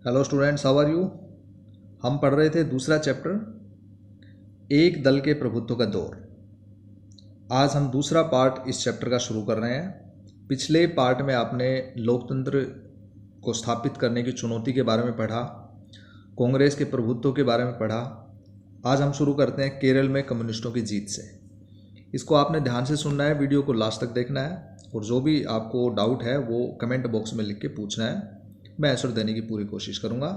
Hello students, how are you. हम पढ़ रहे थे दूसरा चैप्टर, एक दल के प्रभुत्व का दौर। आज हम दूसरा पार्ट इस चैप्टर का शुरू कर रहे हैं। पिछले पार्ट में आपने लोकतंत्र को स्थापित करने की चुनौती के बारे में पढ़ा, कांग्रेस के प्रभुत्व के बारे में पढ़ा। आज हम शुरू करते हैं केरल में कम्युनिस्टों की जीत से। इसको आपने ध्यान से सुनना है, वीडियो को लास्ट तक देखना है, और जो भी आपको डाउट है वो कमेंट बॉक्स में लिख के पूछना है। मैं आंसर देने की पूरी कोशिश करूंगा।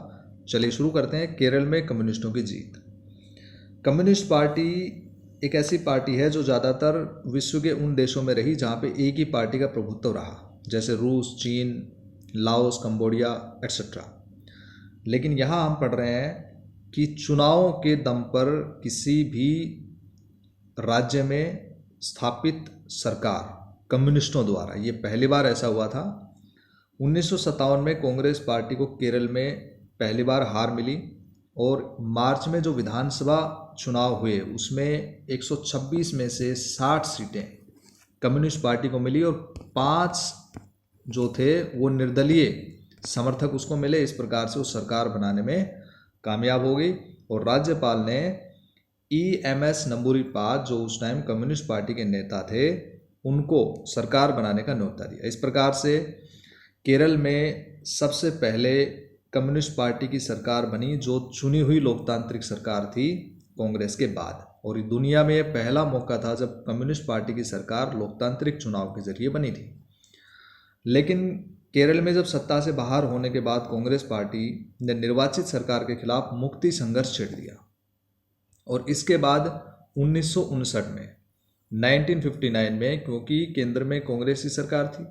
चलिए शुरू करते हैं। केरल में कम्युनिस्टों की जीत। कम्युनिस्ट पार्टी एक ऐसी पार्टी है जो ज़्यादातर विश्व के उन देशों में रही जहाँ पे एक ही पार्टी का प्रभुत्व रहा, जैसे रूस, चीन, लाओस, कंबोडिया एक्सेट्रा। लेकिन यहाँ हम पढ़ रहे हैं कि चुनाव के दम पर किसी भी राज्य में स्थापित सरकार कम्युनिस्टों द्वारा, ये पहली बार ऐसा हुआ था। 1957 में कांग्रेस पार्टी को केरल में पहली बार हार मिली, और मार्च में जो विधानसभा चुनाव हुए उसमें 126 में से 60 सीटें कम्युनिस्ट पार्टी को मिली, और 5 जो थे वो निर्दलीय समर्थक उसको मिले। इस प्रकार से वो सरकार बनाने में कामयाब हो गई, और राज्यपाल ने EMS नंबूरीपाद, जो उस टाइम कम्युनिस्ट पार्टी के नेता थे, उनको सरकार बनाने का न्योता दिया। इस प्रकार से केरल में सबसे पहले कम्युनिस्ट पार्टी की सरकार बनी, जो चुनी हुई लोकतांत्रिक सरकार थी कांग्रेस के बाद। और दुनिया में यह पहला मौका था जब कम्युनिस्ट पार्टी की सरकार लोकतांत्रिक चुनाव के जरिए बनी थी। लेकिन केरल में जब सत्ता से बाहर होने के बाद कांग्रेस पार्टी ने निर्वाचित सरकार के खिलाफ मुक्ति संघर्ष छेड़ दिया, और इसके बाद 1959 में 1959 में, क्योंकि केंद्र में कांग्रेस की सरकार थी,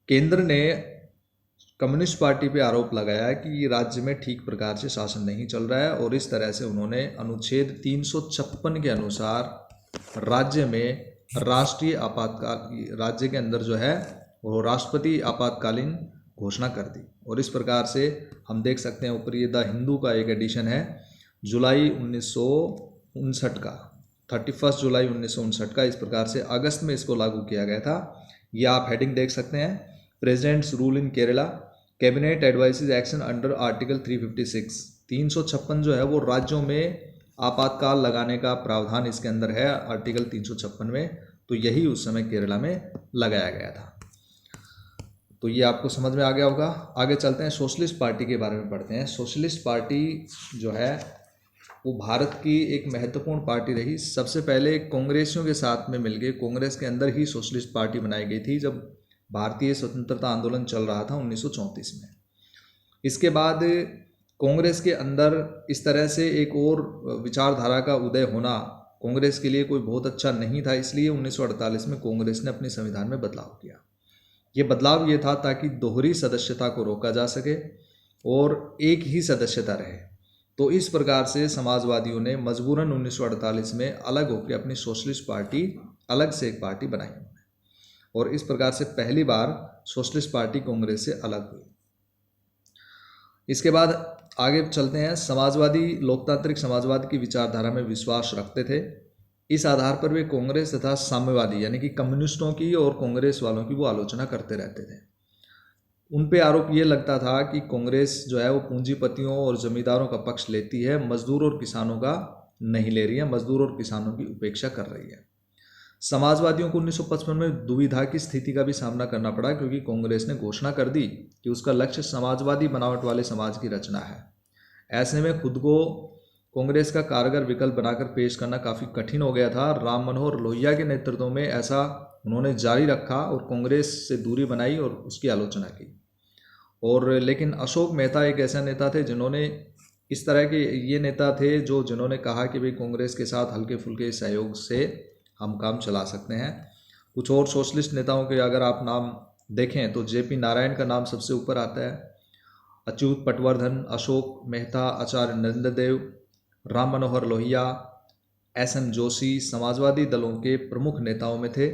केंद्र ने कम्युनिस्ट पार्टी पे आरोप लगाया कि राज्य में ठीक प्रकार से शासन नहीं चल रहा है, और इस तरह से उन्होंने अनुच्छेद 356 के अनुसार राज्य में राष्ट्रीय आपातकाल, राज्य के अंदर जो है वो राष्ट्रपति आपातकालीन घोषणा कर दी। और इस प्रकार से हम देख सकते हैं, ऊपर ये द हिंदू का एक एडिशन है, जुलाई 1959 का, 31 जुलाई 1959 का। इस प्रकार से अगस्त में इसको लागू किया गया था। ये आप हेडिंग देख सकते हैं, presidents rule in Kerala, cabinet advices action under article 356। 356 जो है वो राज्यों में आपातकाल लगाने का प्रावधान इसके अंदर है, आर्टिकल 356 में। तो यही उस समय केरला में लगाया गया था। तो ये आपको समझ में आ गया होगा। आगे चलते हैं, सोशलिस्ट पार्टी के बारे में पढ़ते हैं। सोशलिस्ट पार्टी जो है वो भारत की एक महत्वपूर्ण पार्टी रही। सबसे पहले कांग्रेसियों के साथ में मिलकर कांग्रेस के अंदर ही सोशलिस्ट पार्टी बनाई गई थी, जब भारतीय स्वतंत्रता आंदोलन चल रहा था 1934 में। इसके बाद कांग्रेस के अंदर इस तरह से एक और विचारधारा का उदय होना कांग्रेस के लिए कोई बहुत अच्छा नहीं था, इसलिए 1948 में कांग्रेस ने अपने संविधान में बदलाव किया। ये बदलाव ये था ताकि दोहरी सदस्यता को रोका जा सके और एक ही सदस्यता रहे। तो इस प्रकार से समाजवादियों ने मजबूरन 1948 में अलग होकर अपनी सोशलिस्ट पार्टी, अलग से एक पार्टी बनाई, और इस प्रकार से पहली बार सोशलिस्ट पार्टी कांग्रेस से अलग हुई। इसके बाद आगे चलते हैं। समाजवादी लोकतांत्रिक समाजवाद की विचारधारा में विश्वास रखते थे। इस आधार पर वे कांग्रेस तथा साम्यवादी यानी कि कम्युनिस्टों की और कांग्रेस वालों की वो आलोचना करते रहते थे। उन पे आरोप ये लगता था कि कांग्रेस जो है वो पूंजीपतियों और जमींदारों का पक्ष लेती है, मजदूर और किसानों का नहीं ले रही है, मजदूर और किसानों की उपेक्षा कर रही है। समाजवादियों को 1955 में दुविधा की स्थिति का भी सामना करना पड़ा, क्योंकि कांग्रेस ने घोषणा कर दी कि उसका लक्ष्य समाजवादी बनावट वाले समाज की रचना है। ऐसे में खुद को कांग्रेस का कारगर विकल्प बनाकर पेश करना काफ़ी कठिन हो गया था। राम मनोहर लोहिया के नेतृत्व में ऐसा उन्होंने जारी रखा और कांग्रेस से दूरी बनाई और उसकी आलोचना की। और लेकिन अशोक मेहता एक ऐसा नेता थे जिन्होंने, इस तरह के ये नेता थे जिन्होंने कहा कि भाई कांग्रेस के साथ हल्के फुल्के सहयोग से हम काम चला सकते हैं। कुछ और सोशलिस्ट नेताओं के अगर आप नाम देखें तो JP नारायण का नाम सबसे ऊपर आता है, अच्युत पटवर्धन, अशोक मेहता, आचार्य नरेंद्र देव, राम मनोहर लोहिया, SM जोशी समाजवादी दलों के प्रमुख नेताओं में थे।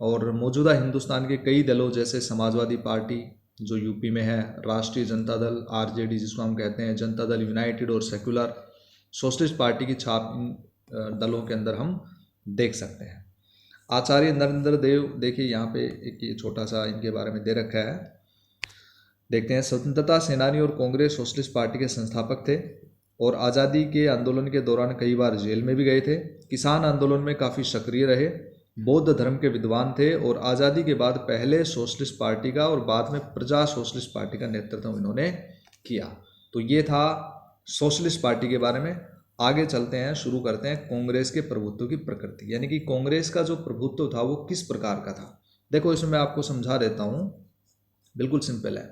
और मौजूदा हिंदुस्तान के कई दलों जैसे समाजवादी पार्टी जो यूपी में है, राष्ट्रीय जनता दल RJD जिसको हम कहते हैं, जनता दल यूनाइटेड और सेक्युलर, सोशलिस्ट पार्टी की छाप इन दलों के अंदर हम देख सकते हैं। आचार्य नरेंद्र देव, देखिए यहाँ पे एक ये छोटा सा इनके बारे में दे रखा है। देखते हैं। स्वतंत्रता सेनानी और कांग्रेस सोशलिस्ट पार्टी के संस्थापक थे और आज़ादी के आंदोलन के दौरान कई बार जेल में भी गए थे। किसान आंदोलन में काफ़ी सक्रिय रहे, बौद्ध धर्म के विद्वान थे और आज़ादी के बाद पहले सोशलिस्ट पार्टी का और बाद में प्रजा सोशलिस्ट पार्टी का नेतृत्व इन्होंने किया। तो ये था सोशलिस्ट पार्टी के बारे में। आगे चलते हैं, शुरू करते हैं कांग्रेस के प्रभुत्व की प्रकृति, यानी कि कांग्रेस का जो प्रभुत्व था वो किस प्रकार का था। देखो, इसमें मैं आपको समझा देता हूँ, बिल्कुल सिंपल है।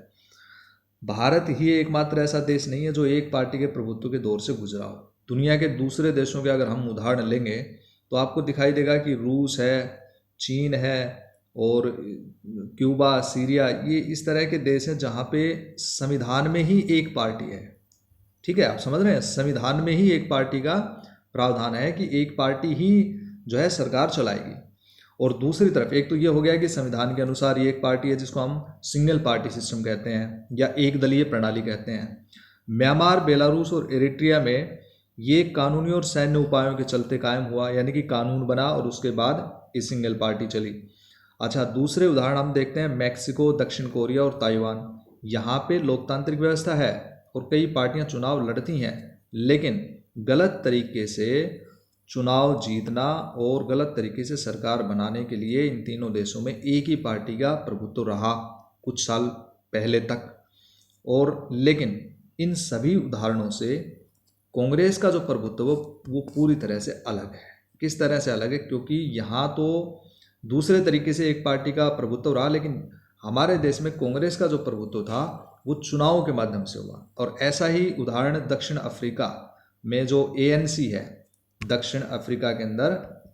भारत ही एकमात्र ऐसा देश नहीं है जो एक पार्टी के प्रभुत्व के दौर से गुजरा हो। दुनिया के दूसरे देशों के अगर हम उदाहरण लेंगे तो आपको दिखाई देगा कि रूस है, चीन है और क्यूबा, सीरिया, ये इस तरह के देश हैं जहाँ पे संविधान में ही एक पार्टी है। ठीक है, आप समझ रहे हैं, संविधान में ही एक पार्टी का प्रावधान है कि एक पार्टी ही जो है सरकार चलाएगी। और दूसरी तरफ एक तो ये हो गया कि संविधान के अनुसार ये एक पार्टी है जिसको हम सिंगल पार्टी सिस्टम कहते हैं या एक दलीय प्रणाली कहते हैं। म्यांमार, बेलारूस और एरिट्रिया में ये कानूनी और सैन्य उपायों के चलते कायम हुआ, यानी कि कानून बना और उसके बाद ये सिंगल पार्टी चली। अच्छा, दूसरे उदाहरण हम देखते हैं, मैक्सिको, दक्षिण कोरिया और ताइवान। यहाँ पे लोकतांत्रिक व्यवस्था है और कई पार्टियां चुनाव लड़ती हैं, लेकिन गलत तरीके से चुनाव जीतना और गलत तरीके से सरकार बनाने के लिए इन तीनों देशों में एक ही पार्टी का प्रभुत्व रहा कुछ साल पहले तक। और लेकिन इन सभी उदाहरणों से कांग्रेस का जो प्रभुत्व वो पूरी तरह से अलग है। किस तरह से अलग है? क्योंकि यहाँ तो दूसरे तरीके से एक पार्टी का प्रभुत्व रहा, लेकिन हमारे देश में कांग्रेस का जो प्रभुत्व था वो चुनाव के माध्यम से हुआ। और ऐसा ही उदाहरण दक्षिण अफ्रीका में जो ANC है, दक्षिण अफ्रीका के अंदर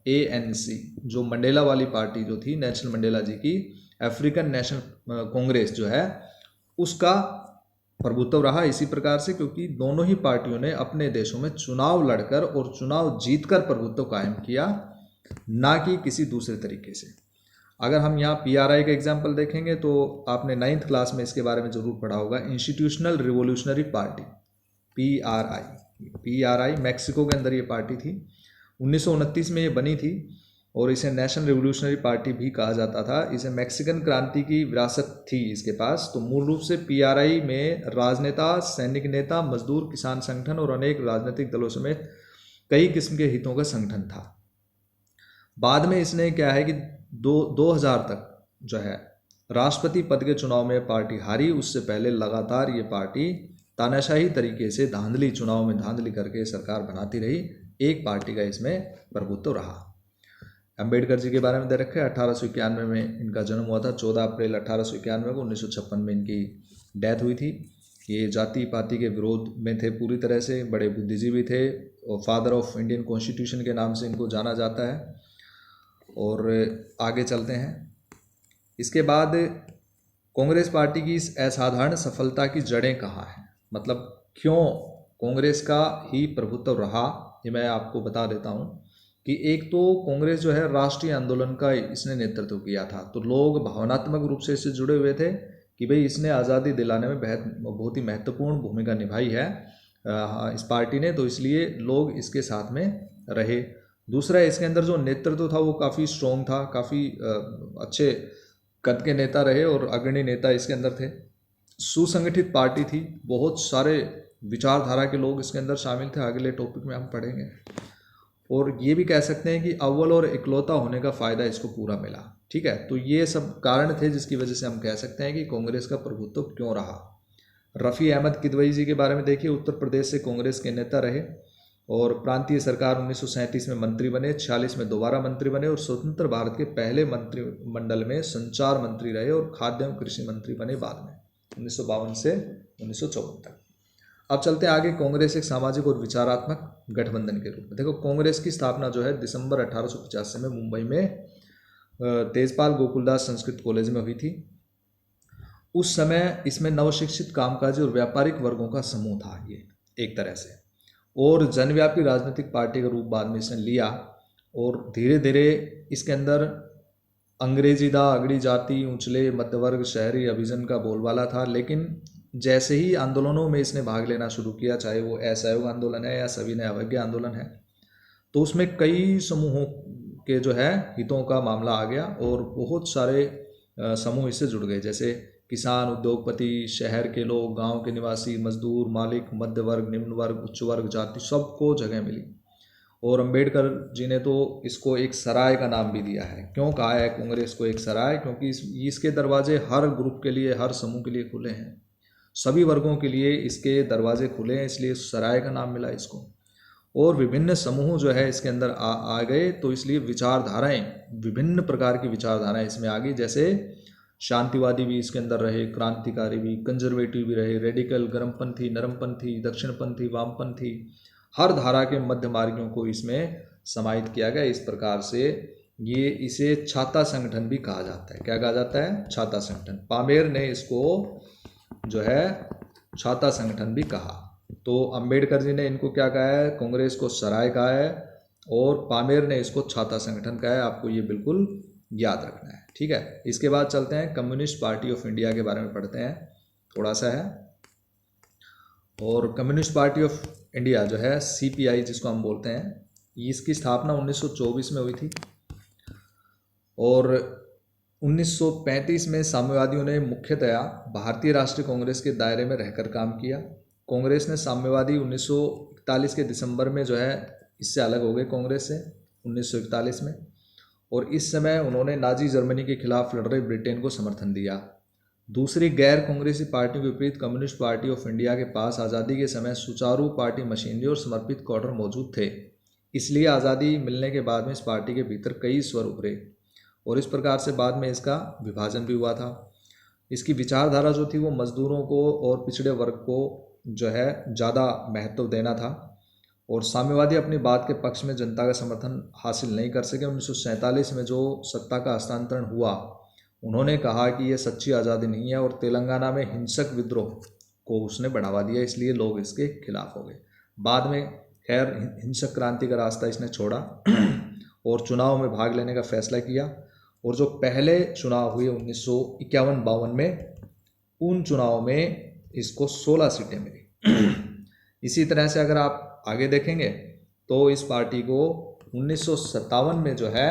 ANC जो मंडेला वाली पार्टी जो थी, नेल्सन मंडेला जी की, अफ्रीकन नेशनल कांग्रेस जो है, उसका प्रभुत्व रहा इसी प्रकार से, क्योंकि दोनों ही पार्टियों ने अपने देशों में चुनाव लड़कर और चुनाव जीतकर प्रभुत्व कायम किया, ना कि किसी दूसरे तरीके से। अगर हम यहाँ PRI का एग्जाम्पल देखेंगे तो आपने 9th क्लास में इसके बारे में जरूर पढ़ा होगा, institutional revolutionary party, PRI Mexico के अंदर ये पार्टी थी। 1929 में ये बनी थी और इसे नेशनल रिवोल्यूशनरी पार्टी भी कहा जाता था। इसे मैक्सिकन क्रांति की विरासत थी इसके पास। तो मूल रूप से PRI में राजनेता, सैनिक नेता, मजदूर, किसान संगठन और अनेक राजनीतिक दलों समेत कई किस्म के हितों का संगठन था। बाद में इसने क्या है कि 2000 तक जो है राष्ट्रपति पद के चुनाव में पार्टी हारी। उससे पहले लगातार ये पार्टी तानाशाही तरीके से धांधली, चुनाव में धांधली करके सरकार बनाती रही। एक पार्टी का इसमें प्रभुत्व रहा। अंबेडकर जी के बारे में दे रखा है, 1891 में इनका जन्म हुआ था। 14 अप्रैल 1891 को, 1956 में इनकी डेथ हुई थी। ये जाति पाति के विरोध में थे पूरी तरह से, बड़े बुद्धिजीवी थे और फादर ऑफ इंडियन कॉन्स्टिट्यूशन के नाम से इनको जाना जाता है। और आगे चलते हैं। इसके बाद कांग्रेस पार्टी की इस असाधारण सफलता की जड़ें कहाँ हैं, मतलब क्यों कांग्रेस का ही प्रभुत्व रहा, ये मैं आपको बता देता हूँ। कि एक तो कांग्रेस जो है राष्ट्रीय आंदोलन का इसने नेतृत्व किया था, तो लोग भावनात्मक रूप से इससे जुड़े हुए थे कि भाई इसने आज़ादी दिलाने में बहुत ही महत्वपूर्ण भूमिका निभाई है इस पार्टी ने, तो इसलिए लोग इसके साथ में रहे। दूसरा, इसके अंदर जो नेतृत्व था वो काफ़ी स्ट्रॉन्ग था, काफ़ी अच्छे कद के नेता रहे और अग्रणी नेता इसके अंदर थे। सुसंगठित पार्टी थी, बहुत सारे विचारधारा के लोग इसके अंदर शामिल थे, अगले टॉपिक में हम पढ़ेंगे। और ये भी कह सकते हैं कि अव्वल और इकलौता होने का फ़ायदा इसको पूरा मिला। ठीक है, तो ये सब कारण थे जिसकी वजह से हम कह सकते हैं कि कांग्रेस का प्रभुत्व क्यों रहा। रफ़ी अहमद किदवई जी के बारे में देखिए, उत्तर प्रदेश से कांग्रेस के नेता रहे और प्रांतीय सरकार 1937 में मंत्री बने, 46 में दोबारा मंत्री बने और स्वतंत्र भारत के पहले मंत्रिमंडल में संचार मंत्री रहे और खाद्य एवं कृषि मंत्री बने बाद में 1952 से 1954 तक। अब चलते हैं आगे। कांग्रेस एक सामाजिक और विचारात्मक गठबंधन के रूप में। देखो, कांग्रेस की स्थापना जो है दिसंबर 1885 में मुंबई में तेजपाल गोकुलदास संस्कृत कॉलेज में हुई थी। उस समय इसमें नवशिक्षित, कामकाजी और व्यापारिक वर्गों का समूह था ये एक तरह से, और जनव्यापी राजनीतिक पार्टी का रूप बाद में इसने लिया। और धीरे धीरे इसके अंदर अंग्रेजी दा, अगड़ी जाति, ऊंचले मध्यवर्ग, शहरी अभिजन का बोलबाला था। लेकिन जैसे ही आंदोलनों में इसने भाग लेना शुरू किया, चाहे वो असहयोग आंदोलन है या सविनय अवज्ञा आंदोलन है, तो उसमें कई समूहों के जो है हितों का मामला आ गया और बहुत सारे समूह इससे जुड़ गए। जैसे किसान, उद्योगपति, शहर के लोग, गांव के निवासी, मजदूर, मालिक, मध्य वर्ग, निम्न वर्ग, उच्च वर्ग, जाति, सबको जगह मिली। और अंबेडकर जी ने तो इसको एक सराय का नाम भी दिया है। क्यों कहा है कांग्रेस को एक सराय? क्योंकि इसके दरवाजे हर ग्रुप के लिए, हर समूह के लिए खुले हैं, सभी वर्गों के लिए इसके दरवाजे खुले हैं, इसलिए सराय का नाम मिला इसको। और विभिन्न समूह जो है इसके अंदर आ गए, तो इसलिए विचारधाराएं, विभिन्न प्रकार की विचारधाराएं इसमें आ गई। जैसे शांतिवादी भी इसके अंदर रहे, क्रांतिकारी भी, कंजर्वेटिव भी रहे, रेडिकल, गर्मपंथी, नरमपंथी, दक्षिणपंथी, वामपंथी, हर धारा के मध्य मार्गियों को इसमें समाहित किया गया। इस प्रकार से ये इसे छाता संगठन भी कहा जाता है। क्या कहा जाता है? छाता संगठन। पामेर ने इसको जो है छाता संगठन भी कहा। तो अंबेडकर जी ने इनको क्या कहा है? कांग्रेस को सराय कहा है, और पामेर ने इसको छाता संगठन कहा है। आपको ये बिल्कुल याद रखना है, ठीक है। इसके बाद चलते हैं कम्युनिस्ट पार्टी ऑफ इंडिया के बारे में पढ़ते हैं, थोड़ा सा है। और कम्युनिस्ट पार्टी ऑफ इंडिया जो है, CPI जिसको हम बोलते हैं, इसकी स्थापना 1924 में हुई थी। और 1935 में साम्यवादियों ने मुख्यतया भारतीय राष्ट्रीय कांग्रेस के दायरे में रहकर काम किया। कांग्रेस ने साम्यवादी 1941 के दिसंबर में जो है इससे अलग हो गए कांग्रेस से, 1941 में। और इस समय उन्होंने नाजी जर्मनी के खिलाफ लड़ रहे ब्रिटेन को समर्थन दिया। दूसरी गैर कांग्रेसी पार्टियों के विपरीत कम्युनिस्ट पार्टी ऑफ इंडिया के पास आज़ादी के समय सुचारू पार्टी मशीनरी और समर्पित क्वार्टर मौजूद थे। इसलिए आज़ादी मिलने के बाद में इस पार्टी के भीतर कई स्वर उभरे, और इस प्रकार से बाद में इसका विभाजन भी हुआ था। इसकी विचारधारा जो थी वो मजदूरों को और पिछड़े वर्ग को जो है ज़्यादा महत्व देना था। और साम्यवादी अपनी बात के पक्ष में जनता का समर्थन हासिल नहीं कर सके। 1947 में जो सत्ता का हस्तांतरण हुआ, उन्होंने कहा कि यह सच्ची आज़ादी नहीं है, और तेलंगाना में हिंसक विद्रोह को उसने बढ़ावा दिया, इसलिए लोग इसके खिलाफ हो गए। बाद में खैर हिंसक क्रांति का रास्ता इसने छोड़ा और चुनाव में भाग लेने का फैसला किया। और जो पहले चुनाव हुए 1951-52 में, उन चुनाव में इसको 16 सीटें मिली। इसी तरह से अगर आप आगे देखेंगे तो इस पार्टी को 1957 में जो है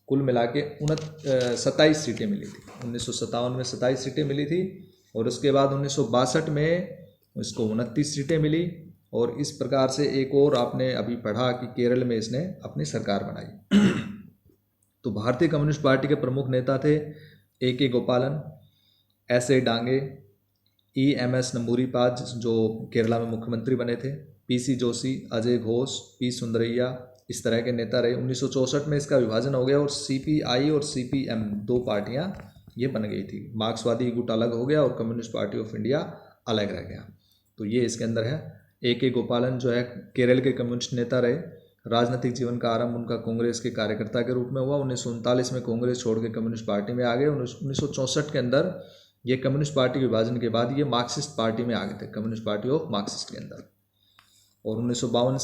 कुल मिला के 27 सीटें मिली थी। 1957 में 27 सीटें मिली थी, और उसके बाद 1962 में इसको 29 सीटें मिली। और इस प्रकार से एक और आपने अभी पढ़ा कि केरल में इसने अपनी सरकार बनाई। तो भारतीय कम्युनिस्ट पार्टी के प्रमुख नेता थे A.K. गोपालन, S.A. डांगे, E.M.S. नंबूरीपाद जो केरला में मुख्यमंत्री बने थे, P.C. जोशी, अजय घोष, P. सुंदरैया, इस तरह के नेता रहे। 1964 में इसका विभाजन हो गया, और CPI और CPM दो पार्टियां ये बन गई थी। मार्क्सवादी गुट अलग हो गया और कम्युनिस्ट पार्टी ऑफ इंडिया अलग रह गया। तो ये इसके अंदर है। A.K. गोपालन जो है केरल के कम्युनिस्ट नेता रहे। राजनीतिक जीवन का आरंभ उनका कांग्रेस के कार्यकर्ता के रूप में हुआ। 1939 में कांग्रेस छोड़ के कम्युनिस्ट पार्टी में आ गए। 1964 के अंदर ये कम्युनिस्ट पार्टी के विभाजन के बाद ये मार्क्सिस्ट पार्टी में आ गए थे, कम्युनिस्ट पार्टी ऑफ मार्क्सिस्ट के अंदर। और 1952